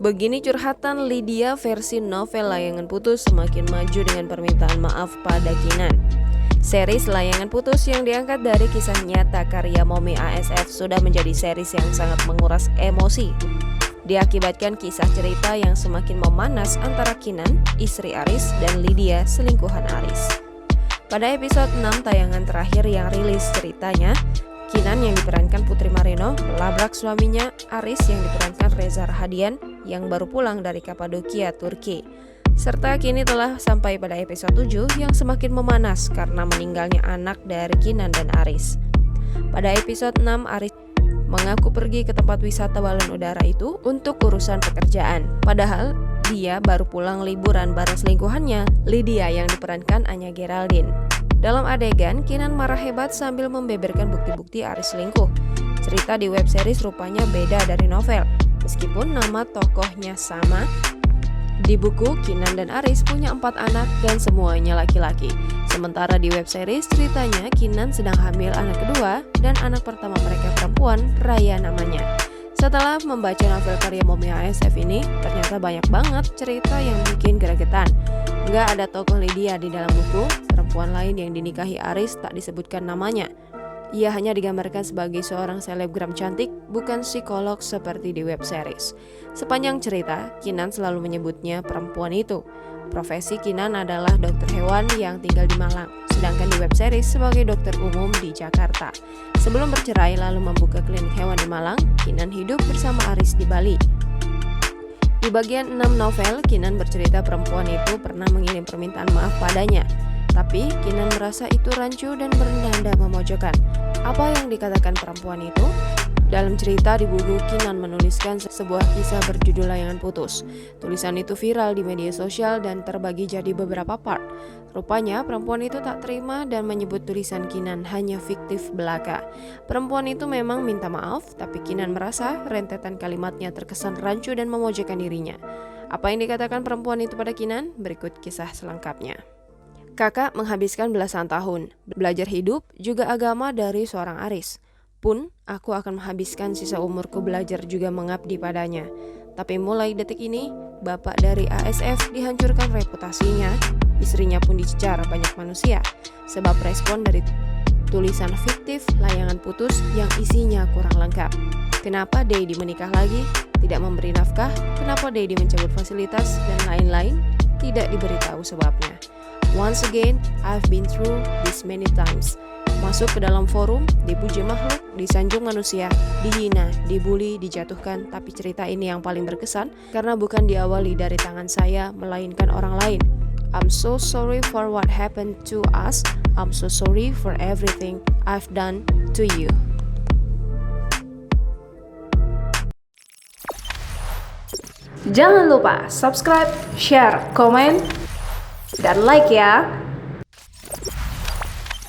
Begini curhatan Lydia versi novel Layangan Putus semakin maju dengan permintaan maaf pada Kinan. Series Layangan Putus yang diangkat dari kisah nyata karya Momi ASF sudah menjadi series yang sangat menguras emosi. Diakibatkan kisah cerita yang semakin memanas antara Kinan, istri Aris, dan Lydia, selingkuhan Aris. Pada episode 6 tayangan terakhir yang rilis ceritanya, Kinan yang diperankan Putri Marino melabrak suaminya Aris yang diperankan Reza Rahadian yang baru pulang dari Kapadokia, Turki. Serta kini telah sampai pada episode 7 yang semakin memanas karena meninggalnya anak dari Kinan dan Aris. Pada episode 6, Aris mengaku pergi ke tempat wisata balon udara itu untuk urusan pekerjaan. Padahal dia baru pulang liburan bareng selingkuhannya, Lydia yang diperankan Anya Geraldine. Dalam adegan, Kinan marah hebat sambil membeberkan bukti-bukti Aris selingkuh. Cerita di web series rupanya beda dari novel. Meskipun nama tokohnya sama, di buku Kinan dan Aris punya 4 anak dan semuanya laki-laki. Sementara di web series ceritanya Kinan sedang hamil anak kedua dan anak pertama mereka perempuan, Raya namanya. Setelah membaca novel karya Momi ASF ini, ternyata banyak banget cerita yang bikin gregetan. Nggak ada tokoh Lydia di dalam buku, perempuan lain yang dinikahi Aris tak disebutkan namanya. Ia hanya digambarkan sebagai seorang selebgram cantik, bukan psikolog seperti di web series. Sepanjang cerita, Kinan selalu menyebutnya perempuan itu. Profesi Kinan adalah dokter hewan yang tinggal di Malang, sedangkan di web series sebagai dokter umum di Jakarta. Sebelum bercerai lalu membuka klinik hewan di Malang, Kinan hidup bersama Aris di Bali. Di bagian 6 novel, Kinan bercerita perempuan itu pernah mengirim permintaan maaf padanya. Tapi Kinan merasa itu rancu dan bernada memojokkan. Apa yang dikatakan perempuan itu? Dalam cerita di buku, Kinan menuliskan sebuah kisah berjudul Layangan Putus. Tulisan itu viral di media sosial dan terbagi jadi beberapa part. Rupanya perempuan itu tak terima dan menyebut tulisan Kinan hanya fiktif belaka. Perempuan itu memang minta maaf, tapi Kinan merasa rentetan kalimatnya terkesan rancu dan memojokkan dirinya. Apa yang dikatakan perempuan itu pada Kinan? Berikut kisah selengkapnya. Kakak menghabiskan belasan tahun, belajar hidup juga agama dari seorang Aris. Pun, aku akan menghabiskan sisa umurku belajar juga mengabdi padanya. Tapi mulai detik ini, bapak dari ASF dihancurkan reputasinya, istrinya pun dicecar banyak manusia, sebab respon dari tulisan fiktif Layangan Putus yang isinya kurang lengkap. Kenapa Dedi menikah lagi? Tidak memberi nafkah? Kenapa Dedi mencabut fasilitas? Dan lain-lain? Tidak diberitahu sebabnya. Once again, I've been through this many times. Masuk ke dalam forum, dipuji makhluk, disanjung manusia, dihina, dibully, dijatuhkan. Tapi cerita ini yang paling berkesan karena bukan diawali dari tangan saya, melainkan orang lain. I'm so sorry for what happened to us. I'm so sorry for everything I've done to you. Jangan lupa subscribe, share, komen, dan like ya.